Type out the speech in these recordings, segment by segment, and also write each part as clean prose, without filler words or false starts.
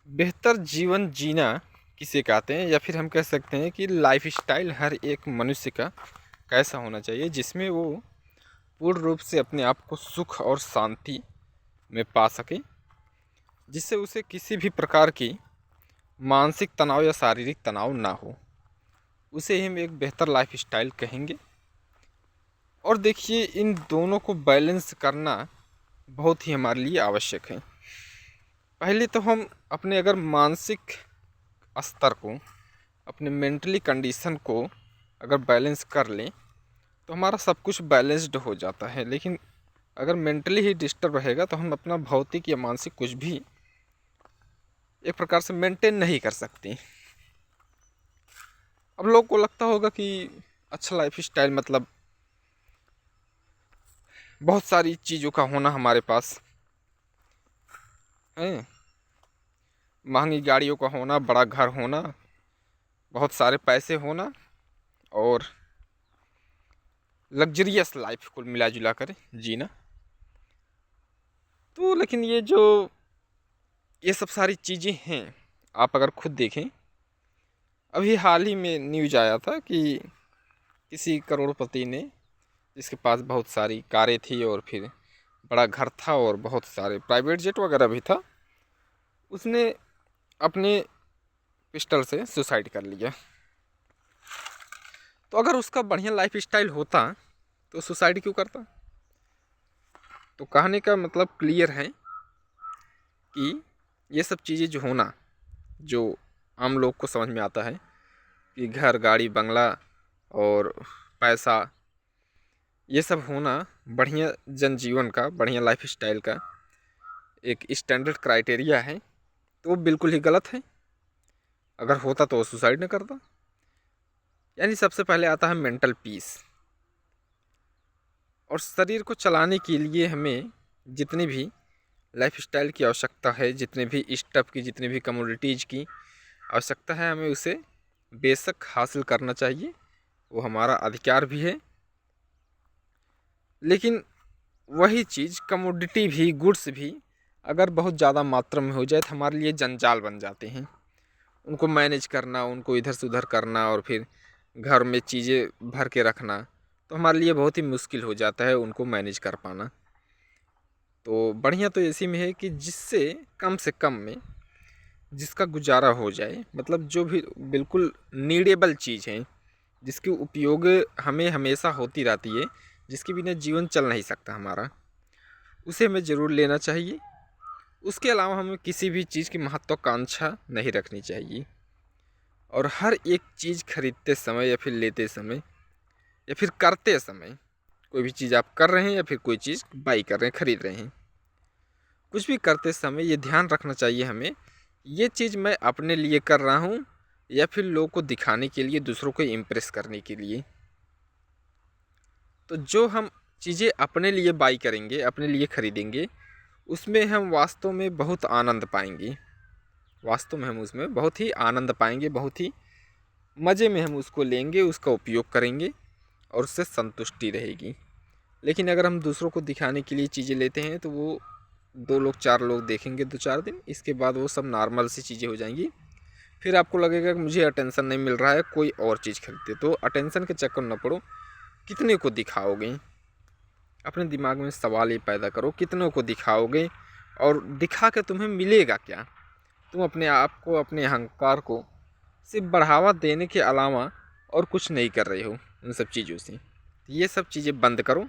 बेहतर जीवन जीना किसे कहते हैं, या फिर हम कह सकते हैं कि लाइफ स्टाइल हर एक मनुष्य का कैसा होना चाहिए जिसमें वो पूर्ण रूप से अपने आप को सुख और शांति में पा सके, जिससे उसे किसी भी प्रकार की मानसिक तनाव या शारीरिक तनाव ना हो। उसे हम एक बेहतर लाइफ स्टाइल कहेंगे। और देखिए, इन दोनों को बैलेंस करना बहुत ही हमारे लिए आवश्यक है। पहले तो हम अपने अगर मानसिक स्तर को, अपने मेंटली कंडीशन को अगर बैलेंस कर लें तो हमारा सब कुछ बैलेंस्ड हो जाता है। लेकिन अगर मेंटली ही डिस्टर्ब रहेगा तो हम अपना भौतिक या मानसिक कुछ भी एक प्रकार से मेंटेन नहीं कर सकते। अब लोग को लगता होगा कि अच्छा लाइफ स्टाइल मतलब बहुत सारी चीज़ों का होना हमारे पास है, महंगी गाड़ियों का होना, बड़ा घर होना, बहुत सारे पैसे होना और लग्जरियस लाइफ कुल मिला जुला कर जीना। तो लेकिन ये सब सारी चीज़ें हैं, आप अगर खुद देखें, अभी हाल ही में न्यूज आया था कि किसी करोड़पति ने, जिसके पास बहुत सारी कारें थी और फिर बड़ा घर था और बहुत सारे प्राइवेट जेट वगैरह भी था, उसने अपने पिस्टल से सुसाइड कर लिया। तो अगर उसका बढ़िया लाइफ स्टाइल होता तो सुसाइड क्यों करता? तो कहने का मतलब क्लियर है कि ये सब चीज़ें जो होना, जो आम लोग को समझ में आता है कि घर, गाड़ी, बंगला और पैसा, ये सब होना बढ़िया जनजीवन का, बढ़िया लाइफ स्टाइल का एक स्टैंडर्ड क्राइटेरिया है, तो वो बिल्कुल ही गलत है। अगर होता तो वो सुसाइड न करता। यानी सबसे पहले आता है मेंटल पीस। और शरीर को चलाने के लिए हमें जितनी भी लाइफ स्टाइल की आवश्यकता है, जितने भी स्टफ की, जितनी भी कमोडिटीज़ की आवश्यकता है, हमें उसे बेशक हासिल करना चाहिए, वो हमारा अधिकार भी है। लेकिन वही चीज़, कमोडिटी भी, गुड्स भी अगर बहुत ज़्यादा मात्रा में हो जाए तो हमारे लिए जंजाल बन जाते हैं। उनको मैनेज करना, उनको इधर से उधर करना और फिर घर में चीज़ें भर के रखना, तो हमारे लिए बहुत ही मुश्किल हो जाता है उनको मैनेज कर पाना। तो बढ़िया तो इसी में है कि जिससे कम से कम में जिसका गुजारा हो जाए, मतलब जो भी बिल्कुल नीडेबल चीज़ है, जिसकी उपयोग हमें हमेशा होती रहती है, जिसके बिना जीवन चल नहीं सकता हमारा, उसे हमें ज़रूर लेना चाहिए। उसके अलावा हमें किसी भी चीज़ की महत्वाकांक्षा नहीं रखनी चाहिए। और हर एक चीज़ खरीदते समय या फिर लेते समय या फिर करते समय, कोई भी चीज़ आप कर रहे हैं या फिर कोई चीज़ बाई कर रहे हैं, खरीद रहे हैं, कुछ भी करते समय ये ध्यान रखना चाहिए हमें, ये चीज़ मैं अपने लिए कर रहा हूँ या फिर लोगों को दिखाने के लिए, दूसरों को इम्प्रेस करने के लिए। तो जो हम चीज़ें अपने लिए बाई करेंगे, अपने लिए खरीदेंगे, उसमें हम वास्तव में बहुत आनंद पाएंगे। वास्तव में हम उसमें बहुत ही आनंद पाएंगे, बहुत ही मज़े में हम उसको लेंगे, उसका उपयोग करेंगे और उससे संतुष्टि रहेगी। लेकिन अगर हम दूसरों को दिखाने के लिए चीज़ें लेते हैं तो वो 2 लोग 4 लोग देखेंगे 2-4 दिन, इसके बाद वो सब नॉर्मल सी चीज़ें हो जाएंगी। फिर आपको लगेगा कि मुझे अटेंशन नहीं मिल रहा है, कोई और चीज़ खरीदते। तो अटेंशन के चक्कर न पड़ो, कितने को दिखाओगे? अपने दिमाग में सवाल ये पैदा करो, कितनों को दिखाओगे और दिखा के तुम्हें मिलेगा क्या? तुम अपने आप को, अपने अहंकार को सिर्फ बढ़ावा देने के अलावा और कुछ नहीं कर रहे हो उन सब चीज़ों से। ये सब चीज़ें बंद करो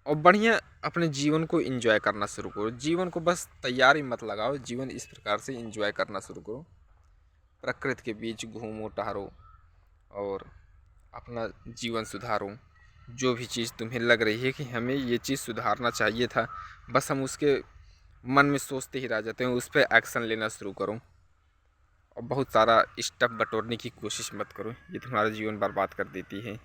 और बढ़िया अपने जीवन को एंजॉय करना शुरू करो। जीवन को बस तैयारी मत लगाओ, जीवन इस प्रकार से एंजॉय करना शुरू करो। प्रकृति के बीच घूमो टहरो और अपना जीवन सुधारो। जो भी चीज़ तुम्हें लग रही है कि हमें ये चीज़ सुधारना चाहिए था, बस हम उसके मन में सोचते ही रह जाते हैं, उस पर एक्शन लेना शुरू करो। और बहुत सारा स्टफ बटोरने की कोशिश मत करो, ये तुम्हारा जीवन बर्बाद कर देती है।